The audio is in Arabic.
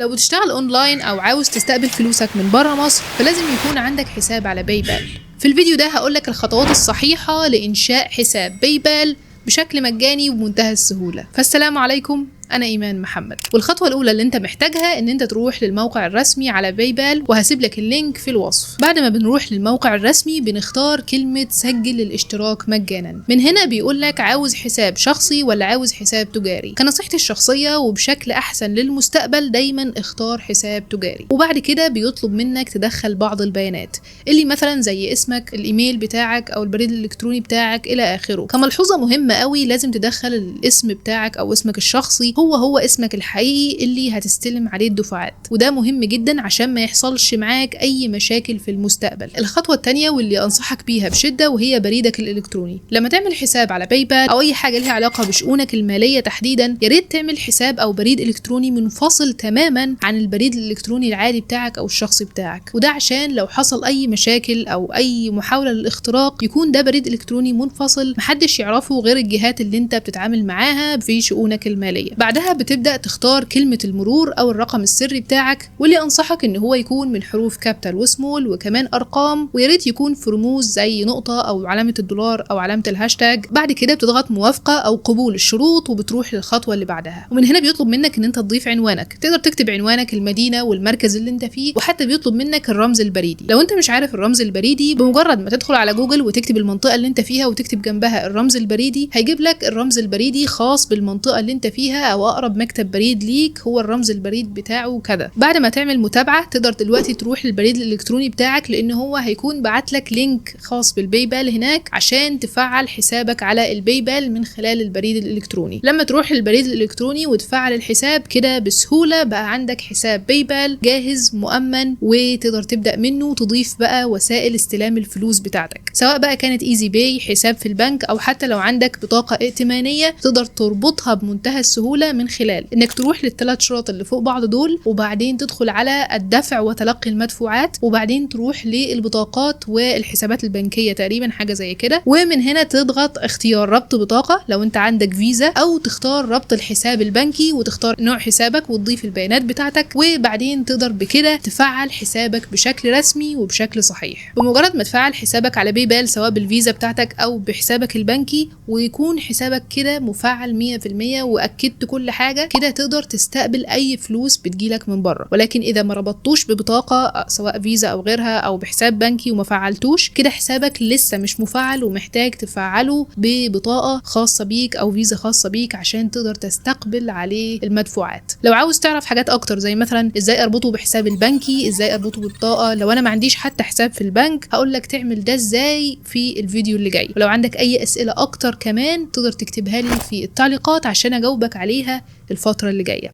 لو بتشتغل اونلاين او عاوز تستقبل فلوسك من بره مصر فلازم يكون عندك حساب على باي بال. في الفيديو ده هقولك الخطوات الصحيحة لإنشاء حساب باي بال بشكل مجاني وبمنتهى السهولة. فالسلام عليكم، أنا إيمان محمد. والخطوة الأولى اللي أنت محتاجها إن أنت تروح للموقع الرسمي على باي بال، وهسيب لك اللينك في الوصف. بعد ما بنروح للموقع الرسمي بنختار كلمة سجل الاشتراك مجانا. من هنا بيقول لك عاوز حساب شخصي ولا عاوز حساب تجاري. كنصيحتي الشخصية وبشكل أحسن للمستقبل دايما اختار حساب تجاري. وبعد كده بيطلب منك تدخل بعض البيانات اللي مثلا زي اسمك، الإيميل بتاعك أو البريد الإلكتروني بتاعك إلى آخره. كملحوظة مهمة قوي، لازم تدخل الاسم بتاعك أو اسمك الشخصي هو اسمك الحقيقي اللي هتستلم عليه الدفعات، وده مهم جدا عشان ما يحصلش معاك اي مشاكل في المستقبل. الخطوه الثانيه واللي انصحك بيها بشده وهي بريدك الالكتروني. لما تعمل حساب على باي بال او اي حاجه ليها علاقه بشؤونك الماليه تحديدا، يا ريت تعمل حساب او بريد الكتروني منفصل تماما عن البريد الالكتروني العادي بتاعك او الشخصي بتاعك، وده عشان لو حصل اي مشاكل او اي محاوله للاختراق يكون ده بريد الكتروني منفصل محدش يعرفه غير الجهات اللي انت بتتعامل معاها في شؤونك الماليه. بعدها بتبدأ تختار كلمة المرور أو الرقم السري بتاعك، واللي أنصحك إن هو يكون من حروف كابيتال وسمول وكمان أرقام، وياريت يكون في رموز زي نقطة أو علامة الدولار أو علامة الهاشتاج. بعد كده بتضغط موافقة أو قبول الشروط وبتروح للخطوة اللي بعدها. ومن هنا بيطلب منك إن أنت تضيف عنوانك، تقدر تكتب عنوانك، المدينة والمركز اللي أنت فيه، وحتى بيطلب منك الرمز البريدي. لو أنت مش عارف الرمز البريدي، بمجرد ما تدخل على جوجل وتكتب المنطقة اللي أنت فيها وتكتب جنبها الرمز البريدي هيجيب لك الرمز البريدي خاص بالمنطقة اللي أنت فيها أو أقرب مكتب بريد ليك هو الرمز البريد بتاعه كذا. بعد ما تعمل متابعة تقدر دلوقتي تروح للبريد الإلكتروني بتاعك، لأن هو هيكون بعت لك لينك خاص بالباي بال هناك عشان تفعل حسابك على الباي بال من خلال البريد الإلكتروني. لما تروح للبريد الإلكتروني وتفعل الحساب كده بسهولة بقى عندك حساب باي بال جاهز مؤمن، وتقدر تبدأ منه تضيف بقى وسائل استلام الفلوس بتاعتك، سواء بقى كانت ايزي باي، حساب في البنك، أو حتى لو عندك بطاقة ائتمانية تقدر تربطها بمنتهى السهولة من خلال انك تروح للثلاث شروط اللي فوق بعض دول، وبعدين تدخل على الدفع وتلقي المدفوعات، وبعدين تروح للبطاقات والحسابات البنكية تقريبا حاجة زي كده. ومن هنا تضغط اختيار ربط بطاقة لو انت عندك فيزا، او تختار ربط الحساب البنكي وتختار نوع حسابك وتضيف البيانات بتاعتك، وبعدين تقدر بكده تفعل حسابك بشكل رسمي وبشكل صحيح. بمجرد ما تفعل حسابك على باي بال سواء بالفيزا بتاعتك او بحسابك البنكي ويكون حسابك كده مفعل 100% واكدت كل حاجة كده، تقدر تستقبل اي فلوس بتجيلك من بره. ولكن اذا ما ربطتوش ببطاقه سواء فيزا او غيرها او بحساب بنكي وما فعلتوش كده، حسابك لسه مش مفعل ومحتاج تفعله ببطاقه خاصه بيك او فيزا خاصه بيك عشان تقدر تستقبل عليه المدفوعات. لو عاوز تعرف حاجات اكتر زي مثلا ازاي اربطه بحساب البنكي، ازاي اربطه بالبطاقه، لو انا ما عنديش حتى حساب في البنك هقول لك تعمل ده ازاي في الفيديو اللي جاي. ولو عندك اي اسئله اكتر كمان تقدر تكتبها لي في التعليقات عشان اجاوبك عليها الفتره اللي جايه.